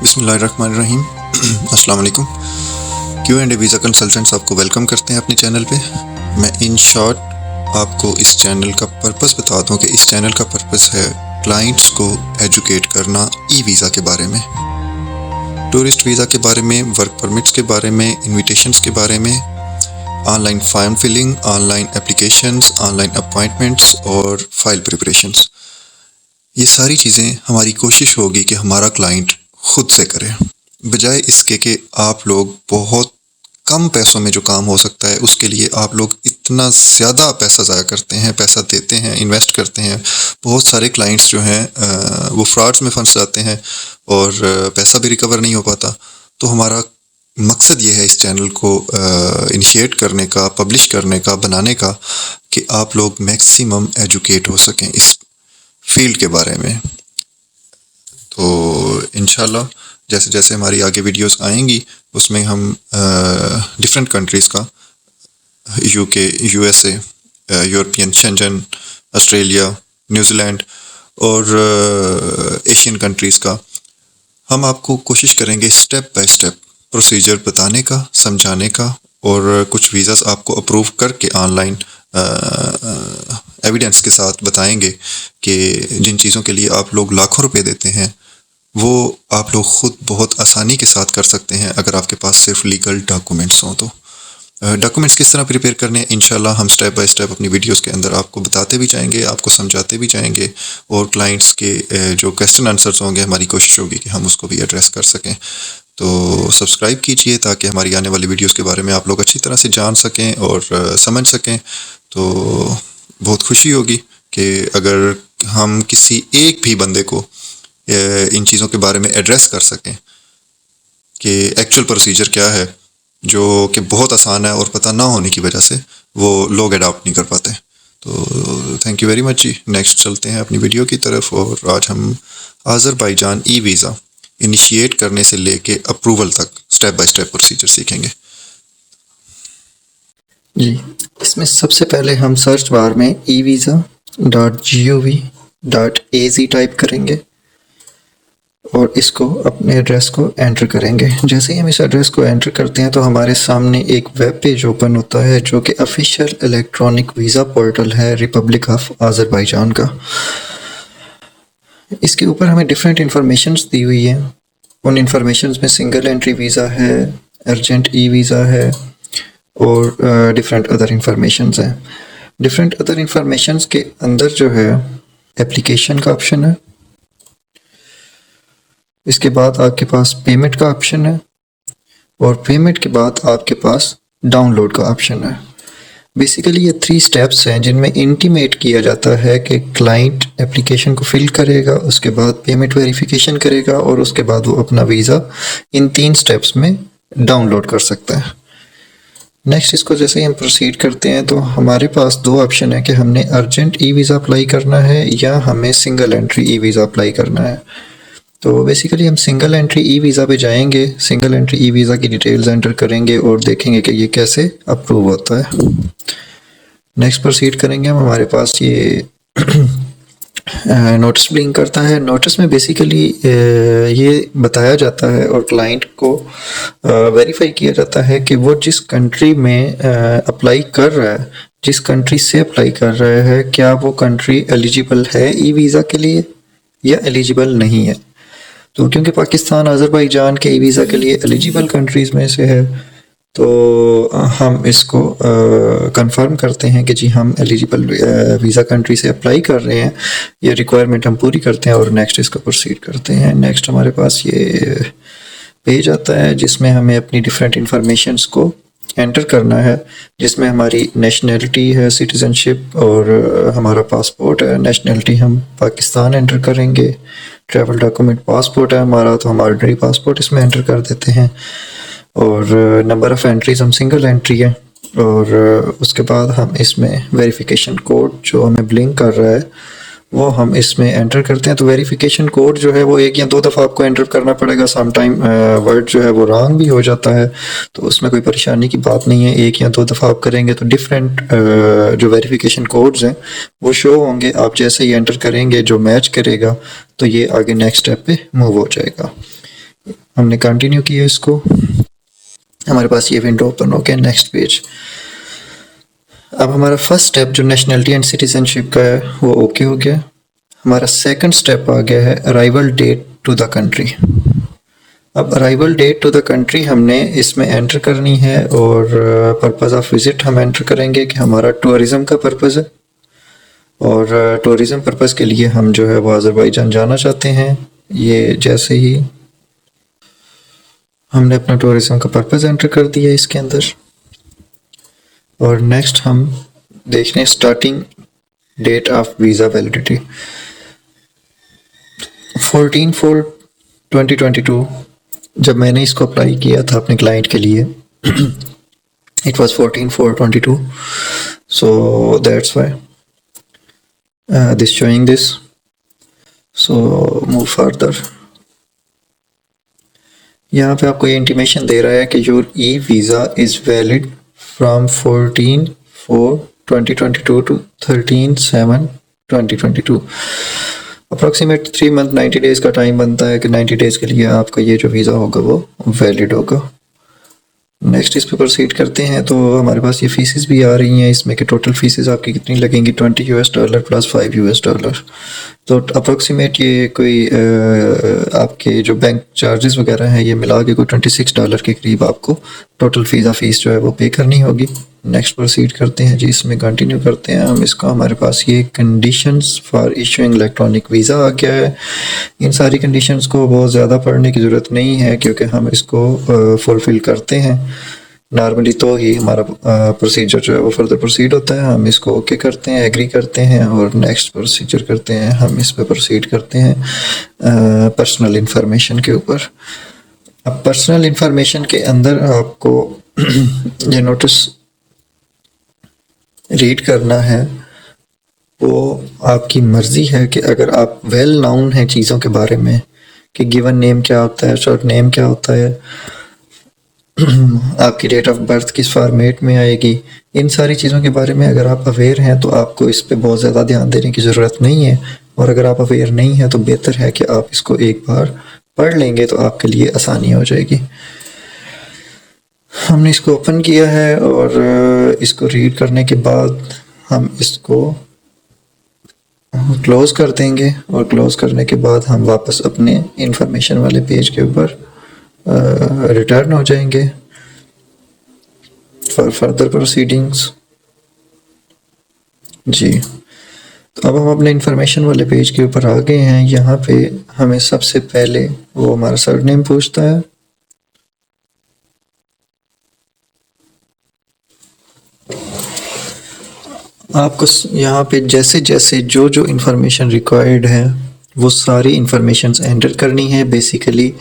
बिस्मिल्लाहिर्रहमानिर्रहीम। अस्सलाम वालेकुम। Q&A वीज़ा कंसल्टेंट्स आपको वेलकम करते हैं अपने चैनल पे। मैं इन शॉर्ट आपको इस चैनल का पर्पस बता दूं कि इस चैनल का पर्पस है क्लाइंट्स को एजुकेट करना ई वीज़ा के बारे में, टूरिस्ट वीज़ा के बारे में, वर्क परमिट्स के बारे में, इन्विटेशंस के बारे में, online form filling, online applications, online appointments और फाइल प्रिपरेशंस। ये सारी चीज़ें हमारी कोशिश होगी कि हमारा क्लाइंट खुद से करे, बजाय इसके कि आप लोग बहुत कम पैसों में जो काम हो सकता है उसके लिए आप लोग इतना ज़्यादा पैसा ज़ाया करते हैं, पैसा देते हैं, इन्वेस्ट करते हैं। बहुत सारे क्लाइंट्स जो हैं वो फ्रॉड्स में फंस जाते हैं और पैसा भी रिकवर नहीं हो पाता। तो हमारा मकसद ये है इस चैनल को इनिशिएट करने का, पब्लिश करने का, बनाने का, कि आप लोग मैक्सिमम एजुकेट हो सकें इस फील्ड के बारे में। तो इंशाल्लाह जैसे जैसे हमारी आगे वीडियोस आएंगी उसमें हम डिफरेंट कंट्रीज़ का, UK, USA, European, Schengen, Australia, New Zealand और एशियन कंट्रीज़ का हम आपको कोशिश करेंगे स्टेप बाय स्टेप प्रोसीजर बताने का, समझाने का, और कुछ वीज़ास आपको अप्रूव करके ऑनलाइन एविडेंस के साथ बताएंगे कि जिन चीज़ों के लिए आप लोग लाखों रुपए देते हैं वो आप लोग ख़ुद बहुत आसानी के साथ कर सकते हैं अगर आपके पास सिर्फ लीगल डॉक्यूमेंट्स हों। तो डॉक्यूमेंट्स किस तरह प्रिपेयर करने हैं इंशाल्लाह हम स्टेप बाय स्टेप अपनी वीडियोस के अंदर आपको बताते भी जाएंगे, आपको समझाते भी जाएंगे, और क्लाइंट्स के जो क्वेश्चन आंसर्स होंगे हमारी कोशिश होगी कि हम उसको भी एड्रेस कर सकें। तो सब्सक्राइब कीजिए ताकि हमारी आने वाली वीडियोस के बारे में आप लोग अच्छी तरह से जान सकें और समझ सकें। तो बहुत खुशी होगी कि अगर हम किसी एक भी बंदे को इन चीज़ों के बारे में एड्रेस कर सकें कि एक्चुअल प्रोसीजर क्या है, जो कि बहुत आसान है और पता ना होने की वजह से वो लोग अडॉप्ट नहीं कर पाते। तो थैंक यू वेरी मच जी। नेक्स्ट चलते हैं अपनी वीडियो की तरफ, और आज हम आज़रबाईजान ई वीज़ा इनिशिएट करने से लेके अप्रूवल तक स्टेप बाय स्टेप प्रोसीजर सीखेंगे जी। इसमें सबसे पहले हम सर्च बार में evisa.gov.az टाइप करेंगे और इसको अपने एड्रेस को एंटर करेंगे। जैसे ही हम इस एड्रेस को एंटर करते हैं तो हमारे सामने एक वेब पेज ओपन होता है जो कि ऑफिशियल इलेक्ट्रॉनिक वीज़ा पोर्टल है रिपब्लिक ऑफ आज़रबाईजान का। इसके ऊपर हमें डिफरेंट इंफॉर्मेशंस दी हुई हैं। उन इंफॉर्मेशंस में सिंगल एंट्री वीज़ा है, अर्जेंट ई वीज़ा है और डिफरेंट अदर इंफॉर्मेशंस हैं। डिफरेंट अदर इंफॉर्मेशंस के अंदर जो है एप्लीकेशन का ऑप्शन है, इसके बाद आपके पास पेमेंट का ऑप्शन है, और पेमेंट के बाद आपके पास डाउनलोड का ऑप्शन है। बेसिकली ये 3 स्टेप्स हैं जिनमें इंटीमेट किया जाता है कि क्लाइंट एप्लीकेशन को फिल करेगा, उसके बाद पेमेंट वेरिफिकेशन करेगा और उसके बाद वो अपना वीज़ा इन 3 स्टेप्स में डाउनलोड कर सकता है। नेक्स्ट इसको जैसे ही हम प्रोसीड करते हैं तो हमारे पास 2 ऑप्शन है कि हमने अर्जेंट ई वीज़ा अप्लाई करना है या हमें single entry e visa apply करना है। तो बेसिकली हम सिंगल एंट्री ई वीज़ा पे जाएंगे, सिंगल एंट्री ई वीज़ा की डिटेल्स एंटर करेंगे और देखेंगे कि ये कैसे अप्रूव होता है। नेक्स्ट प्रोसीड करेंगे हम, हमारे पास ये नोटिस ब्लिंक करता है। नोटिस में बेसिकली ये बताया जाता है और क्लाइंट को वेरीफाई किया जाता है कि वो जिस कंट्री में अप्लाई कर रहा है, जिस कंट्री से अप्लाई कर रहा है, क्या वो कंट्री एलिजिबल है ई वीज़ा के लिए या एलिजिबल नहीं है। तो क्योंकि पाकिस्तान आज़रबाईजान के ई वीज़ा के लिए एलिजिबल कंट्रीज़ में से है तो हम इसको कंफर्म करते हैं कि जी हम एलिजिबल वीज़ा कंट्री से अप्लाई कर रहे हैं, ये रिक्वायरमेंट हम पूरी करते हैं और नेक्स्ट इसको प्रोसीड करते हैं। नेक्स्ट हमारे पास ये पेज आता है जिसमें हमें अपनी डिफरेंट इंफॉर्मेशंस को एंटर करना है, जिसमें हमारी नेशनैलिटी है, सिटीज़नशिप, और हमारा पासपोर्ट है। नेशनैलिटी हम पाकिस्तान एंटर करेंगे, ट्रैवल डॉक्यूमेंट पासपोर्ट है हमारा तो हम ऑर्डिनरी पासपोर्ट इसमें एंटर कर देते हैं, और नंबर ऑफ़ एंट्रीज हम सिंगल एंट्री है, और उसके बाद हम इसमें वेरिफिकेशन कोड जो हमें ब्लिंक कर रहा है वो हम इसमें एंटर करते हैं। तो वेरिफिकेशन कोड जो है वो 1 या 2 दफ़ा आपको एंटर करना पड़ेगा। सम टाइम वर्ड जो है वो रॉन्ग भी हो जाता है, तो उसमें कोई परेशानी की बात नहीं है। 1 या 2 दफ़ा आप करेंगे तो डिफरेंट जो वेरिफिकेशन कोड्स हैं वो शो होंगे। आप जैसे ही एंटर करेंगे जो मैच करेगा तो ये आगे नेक्स्ट स्टेप पे मूव हो जाएगा। हमने कंटिन्यू किया इसको, हमारे पास ये विंडो ओपन हो गया। Next page. अब हमारा फर्स्ट स्टेप जो नेशनलिटी एंड सिटीजनशिप का है वो ओके हो गया। हमारा सेकंड स्टेप आ गया है arrival date to the country. अब arrival date to the country हमने इसमें एंटर करनी है और पर्पज़ ऑफ विज़िट हम एंटर करेंगे कि हमारा टूरिज़म का पर्पज़ है और टूरिज़म पर्पज़ के लिए हम जो है वो अज़रबैजान जाना चाहते हैं। ये जैसे ही हमने अपना टूरिज़म का पर्पज़ एंटर कर दिया इसके अंदर, और नेक्स्ट हम देख रहे हैं starting date of visa validity 14/4/2022। जब मैंने इसको अप्लाई किया था अपने क्लाइंट के लिए it was 14/4/22, so that's why this showing this. So move further. यहाँ पे आपको ये इंटीमेशन दे रहा है कि your e visa is valid from 14/4/2022 to 13/7/2022। Approximate 3 month 90 days का टाइम बनता है कि 90 डेज़ के लिए आपका ये जो वीज़ा होगा वो वैलिड होगा। नेक्स्ट इस पे प्रोसीड करते हैं। तो हमारे पास ये फीसेस भी आ रही हैं इसमें कि टोटल फीसेस आपकी कितनी लगेंगी, $20 प्लस $5। तो अप्रोक्सीमेट ये कोई आपके जो बैंक चार्जेस वगैरह हैं ये मिला के कोई $26 के करीब आपको टोटल फीस जो है वो पे करनी होगी। नेक्स्ट प्रोसीड करते हैं जी, इसमें कंटिन्यू करते हैं हम इसका। हमारे पास ये conditions for issuing electronic visa आ गया है। इन सारी कंडीशंस को बहुत ज़्यादा पढ़ने की ज़रूरत नहीं है क्योंकि हम इसको फुलफ़िल करते हैं नॉर्मली तो ही हमारा प्रोसीजर जो है वो फर्दर प्रोसीड होता है। हम इसको ओके करते हैं, एग्री करते हैं और नेक्स्ट प्रोसीजर करते हैं। हम इस पे प्रोसीड करते हैं पर्सनल इंफॉर्मेशन के ऊपर। अब पर्सनल इंफॉर्मेशन के अंदर आपको ये नोटिस रीड करना है। वो आपकी मर्ज़ी है कि अगर आप वेल नाउन हैं चीज़ों के बारे में कि गिवन नेम क्या होता है, शॉर्ट नेम क्या होता है, आपकी डेट ऑफ बर्थ किस फॉर्मेट में आएगी, इन सारी चीज़ों के बारे में अगर आप अवेयर हैं तो आपको इस पे बहुत ज़्यादा ध्यान देने की ज़रूरत नहीं है। और अगर आप अवेयर नहीं हैं तो बेहतर है कि आप इसको एक बार पढ़ लेंगे तो आपके लिए आसानी हो जाएगी। हमने इसको ओपन किया है और इसको रीड करने के बाद हम इसको क्लोज़ कर देंगे और क्लोज़ करने के बाद हम वापस अपने इंफॉर्मेशन वाले पेज के ऊपर रिटर्न हो जाएंगे फॉर फर्दर प्रोसीडिंग्स जी। तो अब हम अपने इंफॉर्मेशन वाले पेज के ऊपर आ गए हैं। यहाँ पे हमें सबसे पहले वो हमारा सरनेम पूछता है। आपको यहाँ पे जैसे जैसे जो जो इंफॉर्मेशन रिक्वायर्ड है वो सारी इंफॉर्मेशंस एंटर करनी है। बेसिकली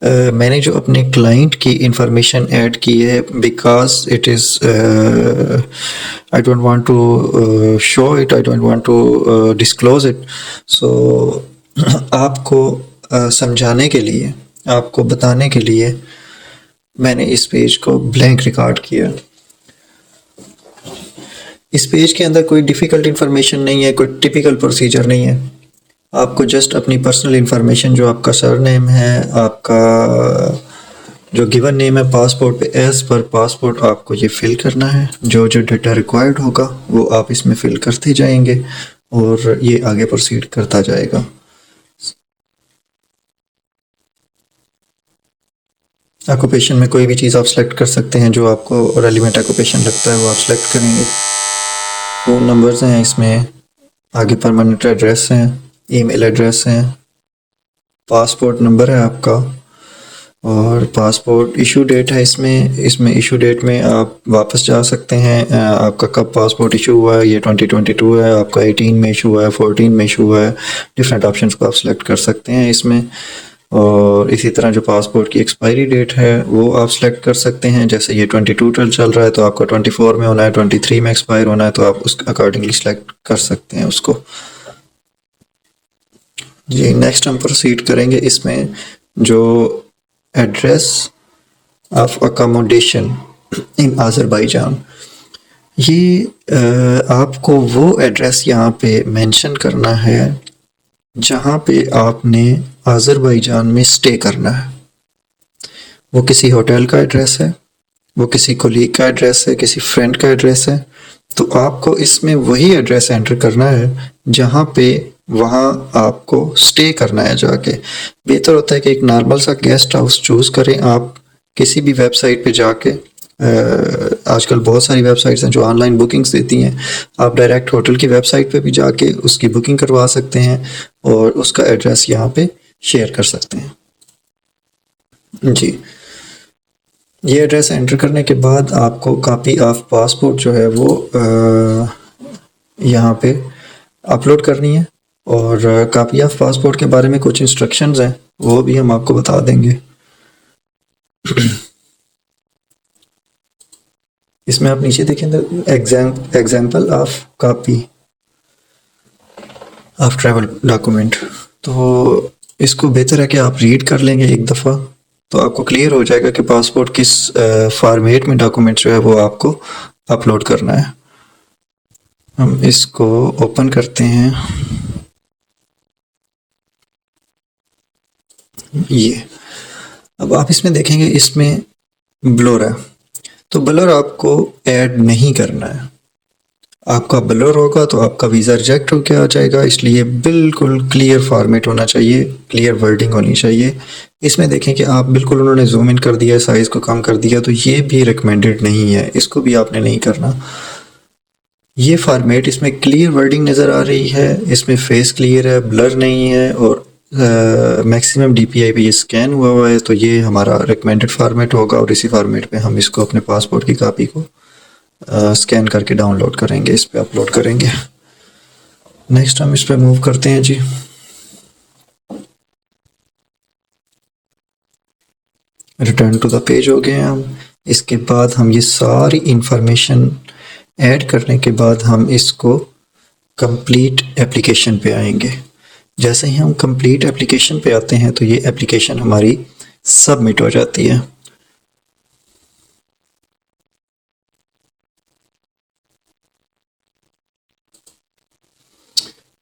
मैंने जो अपने क्लाइंट की इंफॉर्मेशन ऐड की है because it is I don't want to show it, I don't want to disclose it. So आपको समझाने के लिए, आपको बताने के लिए मैंने इस पेज को ब्लैंक रिकॉर्ड किया। इस पेज के अंदर कोई डिफ़िकल्ट इंफॉर्मेशन नहीं है, कोई टिपिकल प्रोसीजर नहीं है। आपको जस्ट अपनी पर्सनल इंफॉर्मेशन जो आपका सरनेम है, आपका जो गिवन नेम है पासपोर्ट पे, एज़ पर पासपोर्ट आपको ये फिल करना है। जो जो डेटा रिक्वायर्ड होगा वो आप इसमें फिल करते जाएंगे और ये आगे प्रोसीड करता जाएगा। ऑक्यूपेशन में कोई भी चीज़ आप सेलेक्ट कर सकते हैं, जो आपको रेलिवेंट ऑक्यूपेशन लगता है वो आप सेलेक्ट करेंगे। फ़ोन नंबर्स हैं इसमें, आगे परमानेंट एड्रेस हैं, ईमेल एड्रेस हैं, पासपोर्ट नंबर है आपका और पासपोर्ट इशू डेट है इसमें इशू डेट में आप वापस जा सकते हैं। आपका कब पासपोर्ट इशू हुआ है, ये 2022 है, आपका 18 में इशू हुआ है, 14 में इशू हुआ है। डिफरेंट ऑप्शंस को आप सेलेक्ट कर सकते हैं इसमें। और इसी तरह जो पासपोर्ट की एक्सपायरी डेट है वो आप सेलेक्ट कर सकते हैं। जैसे ये 22 चल रहा है तो आपका 24 में होना है, 23 में एक्सपायर होना है, तो आप उस अकॉर्डिंगली सेलेक्ट कर सकते हैं उसको जी। नेक्स्ट हम प्रोसीड करेंगे इसमें जो address of accommodation in Azerbaijan, ये आपको वो एड्रेस यहाँ पे मेंशन करना है जहाँ पे आपने आज़रबाईजान में स्टे करना है। वो किसी होटल का एड्रेस है, वो किसी कोलीग का एड्रेस है, किसी फ्रेंड का एड्रेस है, तो आपको इसमें वही एड्रेस एंटर करना है जहाँ पे वहाँ आपको स्टे करना है जाके। बेहतर होता है कि एक नॉर्मल सा गेस्ट हाउस चूज़ करें आप किसी भी वेबसाइट पे जाके। आजकल बहुत सारी वेबसाइट्स हैं जो ऑनलाइन बुकिंग्स देती हैं। आप डायरेक्ट होटल की वेबसाइट पे भी जाके उसकी बुकिंग करवा सकते हैं और उसका एड्रेस यहाँ पे शेयर कर सकते हैं। जी, ये एड्रेस एंटर करने के बाद आपको कॉपी ऑफ पासपोर्ट जो है वो यहाँ पे अपलोड करनी है। और कॉपी ऑफ पासपोर्ट के बारे में कुछ इंस्ट्रक्शंस हैं, वो भी हम आपको बता देंगे। इसमें आप नीचे देखेंगे example of copy of travel document, तो इसको बेहतर है कि आप रीड कर लेंगे एक दफ़ा, तो आपको क्लियर हो जाएगा कि पासपोर्ट किस फॉर्मेट में डॉक्यूमेंट जो है वो आपको अपलोड करना है। हम इसको ओपन करते हैं। ये अब आप इसमें देखेंगे इसमें ब्लर है, तो ब्लर आपको ऐड नहीं करना है। आपका ब्लर होगा तो आपका वीज़ा रिजेक्ट होकर आ जाएगा, इसलिए बिल्कुल क्लियर फॉर्मेट होना चाहिए, क्लियर वर्डिंग होनी चाहिए। इसमें देखें कि आप बिल्कुल उन्होंने जूम इन कर दिया, साइज़ को कम कर दिया, तो ये भी रिकमेंडेड नहीं है, इसको भी आपने नहीं करना। ये फॉर्मेट इसमें क्लियर वर्डिंग नज़र आ रही है, इसमें फेस क्लियर है, ब्लर नहीं है और मैक्सिमम DPI पे ये स्कैन हुआ है, तो ये हमारा रिकमेंडेड फॉर्मेट होगा और इसी फॉर्मेट पे हम इसको अपने पासपोर्ट की कॉपी को स्कैन करके डाउनलोड करेंगे, इस पे अपलोड करेंगे। नेक्स्ट हम इस पे मूव करते हैं जी। रिटर्न टू द पेज हो गए हम। इसके बाद हम ये सारी इंफॉर्मेशन ऐड करने के बाद हम इसको कंप्लीट एप्लीकेशन पे आएंगे। जैसे ही हम कंप्लीट एप्लीकेशन पे आते हैं तो ये एप्लीकेशन हमारी सबमिट हो जाती है।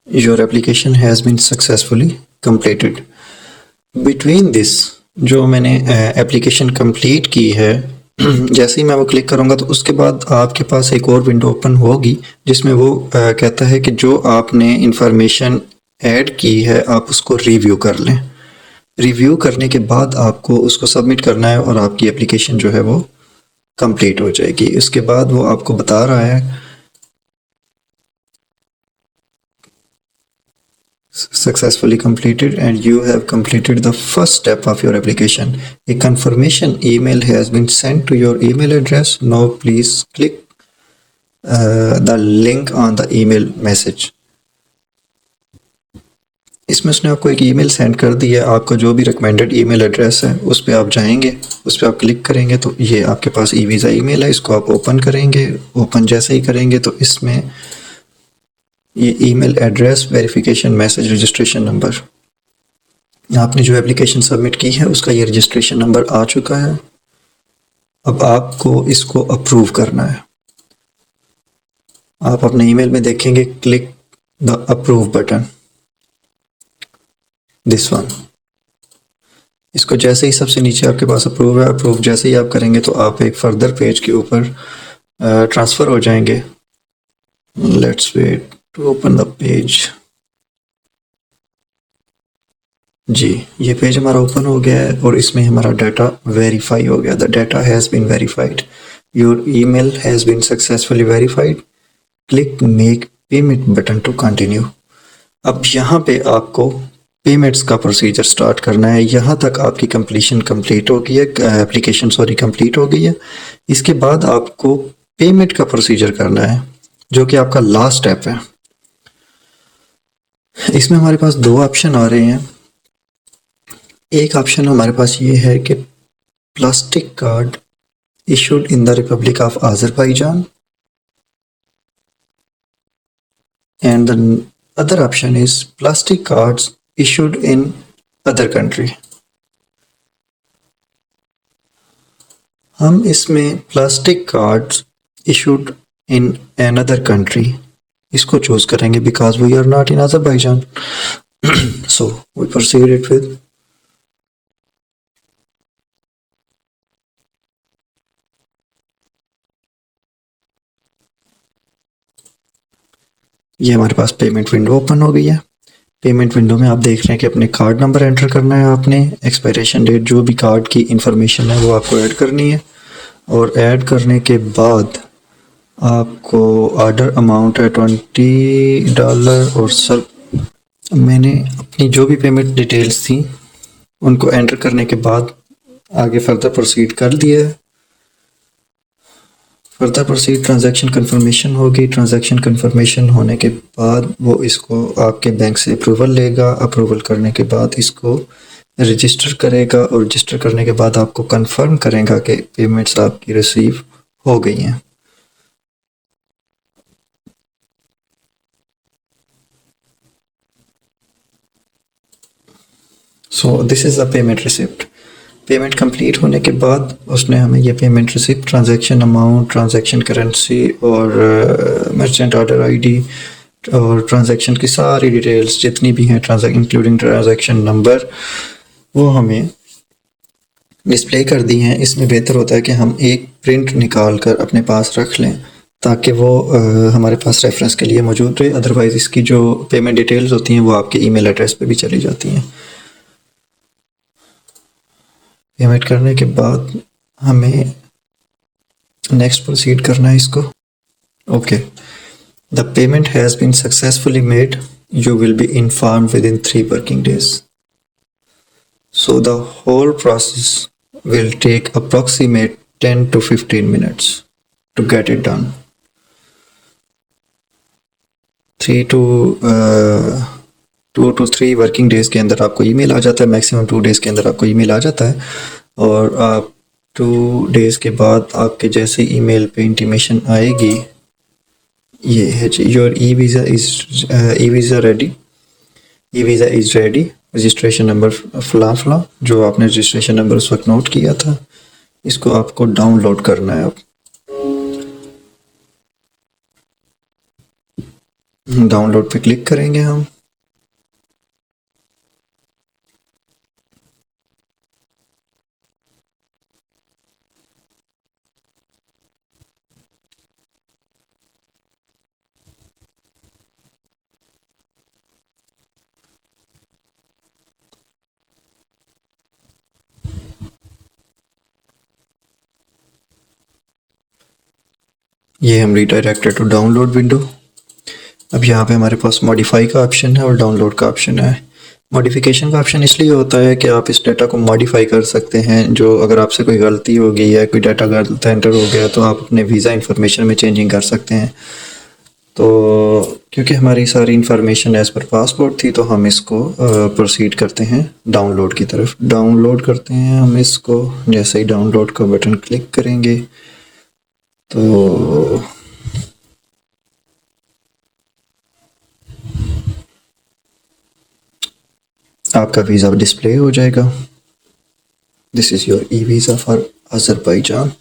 Your application has been successfully completed. Between this जो मैंने एप्लीकेशन कंप्लीट की है, जैसे ही मैं वो क्लिक करूँगा तो उसके बाद आपके पास एक और विंडो ओपन होगी जिसमें वो कहता है कि जो आपने इंफॉर्मेशन ऐड की है आप उसको रिव्यू कर लें। रिव्यू करने के बाद आपको उसको सबमिट करना है और आपकी एप्लीकेशन जो है वो कंप्लीट हो जाएगी। इसके बाद वो आपको बता रहा है successfully completed and you have completed the first step of your application. A confirmation email has been sent to your email address. Now please click the link on the email message. इसमें उसने आपको एक email send कर दी है, आपका जो भी recommended email address है उस पर आप जाएंगे, उस पर आप क्लिक करेंगे तो ये आपके पास ई वीज़ा ईमेल है। इसको आप ओपन करेंगे। ओपन जैसे ही करेंगे तो इसमें ये email address, verification message, registration number, आपने जो एप्लीकेशन सबमिट की है उसका ये रजिस्ट्रेशन नंबर आ चुका है। अब आपको इसको अप्रूव करना है। आप अपने ईमेल में देखेंगे click the approve button, this one. इसको जैसे ही सबसे नीचे आपके पास अप्रूव है, अप्रूव जैसे ही आप करेंगे तो आप एक फर्दर पेज के ऊपर ट्रांसफ़र हो जाएंगे। Let's wait to open the page. जी, ये पेज हमारा ओपन हो गया है और इसमें हमारा डाटा वेरीफाई हो गया। The data has been verified, your email has been successfully verified, click make payment button to continue. अब यहाँ पे आपको पेमेंट्स का प्रोसीजर स्टार्ट करना है। यहाँ तक आपकी कंप्लीशन कंप्लीट हो गई है, एप्लीकेशन कंप्लीट हो गई है। इसके बाद आपको पेमेंट का प्रोसीजर करना है जो कि आपका लास्ट स्टेप है। इसमें हमारे पास दो ऑप्शन आ रहे हैं। एक ऑप्शन हमारे पास ये है कि plastic card issued in the Republic of Azerbaijan, and the other option is plastic cards issued in other country. हम इसमें plastic cards issued in another country इसको चूज करेंगे because we are not in Azerbaijan. So we proceed it with ये हमारे पास payment window open हो गई है। Payment window में आप देख रहे हैं कि अपने कार्ड नंबर एंटर करना है आपने, एक्सपायरेशन डेट, जो भी कार्ड की इंफॉर्मेशन है वो आपको ऐड करनी है। और ऐड करने के बाद आपको ऑर्डर अमाउंट है $20। और सर मैंने अपनी जो भी पेमेंट डिटेल्स थी उनको एंटर करने के बाद आगे फर्दर प्रोसीड कर दिया है। फर्दर प्रोसीड ट्रांजैक्शन कंफर्मेशन होगी। ट्रांजैक्शन कंफर्मेशन होने के बाद वो इसको आपके बैंक से अप्रूवल लेगा। अप्रूवल करने के बाद इसको रजिस्टर करेगा और रजिस्टर करने के बाद आपको कंफर्म करेगा कि पेमेंट्स आपकी रिसीव हो गई हैं। So this is the payment receipt. Payment complete होने के बाद उसने हमें ये payment receipt, transaction amount, transaction currency और मर्चेंट ऑर्डर आईडी और ट्रांजैक्शन की सारी डिटेल्स जितनी भी हैं, इंक्लूडिंग ट्रांजैक्शन नंबर, वो हमें डिस्प्ले कर दी हैं। इसमें बेहतर होता है कि हम एक प्रिंट निकाल कर अपने पास रख लें ताकि वो हमारे पास रेफरेंस के लिए मौजूद रहे। अदरवाइज़ इसकी जो पेमेंट डिटेल्स होती हैं वो आपके ईमेल एड्रेस पे भी चली जाती हैं। पेमेंट करने के बाद हमें नेक्स्ट प्रोसीड करना है इसको। Okay, the payment has been successfully made, you will be informed within 3 working days. So the whole process will take approximate 10 to 15 minutes to get it done. 2 to 3 working days के अंदर आपको email आ जाता है, maximum 2 days के अंदर आपको email आ जाता है। और आप 2 डेज़ के बाद आपके जैसे ईमेल पे इंटीमेशन आएगी, ये है जी, your e visa ready, e visa is ready, registration number फला फला, जो आपने रजिस्ट्रेशन नंबर उस वक्त नोट किया था, इसको आपको डाउनलोड करना है। अब डाउनलोड पे क्लिक करेंगे हम। ये हम रीडायरेक्टेड टू डाउनलोड विंडो। अब यहाँ पे हमारे पास मॉडिफाई का ऑप्शन है और डाउनलोड का ऑप्शन है। मॉडिफिकेशन का ऑप्शन इसलिए होता है कि आप इस डाटा को मॉडिफाई कर सकते हैं। जो अगर आपसे कोई गलती हो गई है, कोई डाटा गलत एंटर हो गया, तो आप अपने वीज़ा इंफॉर्मेशन में चेंजिंग कर सकते हैं। तो क्योंकि हमारी सारी इंफॉर्मेशन एज़ पर पासपोर्ट थी, तो हम इसको प्रोसीड करते हैं डाउनलोड की तरफ। डाउनलोड करते हैं हम इसको। जैसे ही डाउनलोड का बटन क्लिक करेंगे तो आपका वीज़ा डिस्प्ले हो जाएगा। This is your e visa for Azerbaijan.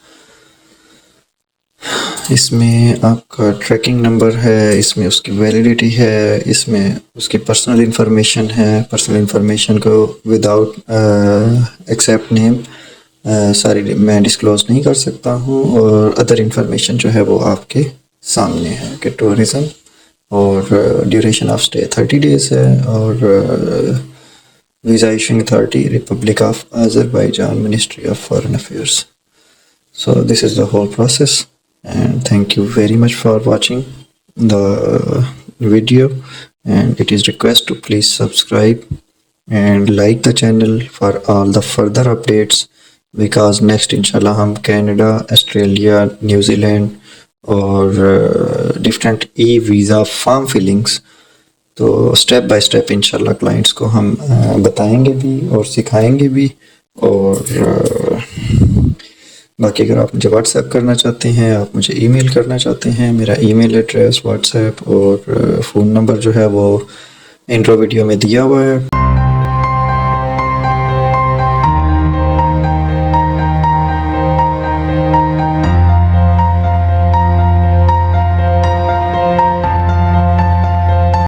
इसमें आपका ट्रैकिंग नंबर है, इसमें उसकी वैलिडिटी है, इसमें उसकी पर्सनल इंफॉर्मेशन है। पर्सनल इंफॉर्मेशन को विदाउट एक्सेप्ट नेम सारी मैं डिस्क्लोज़ नहीं कर सकता हूँ। और अदर इंफॉर्मेशन जो है वो आपके सामने है कि टूरिज़म और ड्यूरेशन ऑफ स्टे 30 डेज़ है। और visa issuing authority Republic of Azerbaijan, ministry of foreign affairs. So this is the whole process, and thank you very much for watching the video, and it is request to please subscribe and like the channel for all the further updates, because next inshallah हम Canada, Australia, New Zealand और different e-visa form fillings तो step by step इंशाल्लाह clients को हम बताएंगे भी और सिखाएंगे भी। और बाकी अगर आप मुझे व्हाट्सएप करना चाहते हैं, आप मुझे ईमेल करना चाहते हैं, मेरा ईमेल एड्रेस, व्हाट्सएप और फ़ोन नंबर जो है वो इंट्रो वीडियो में दिया हुआ है।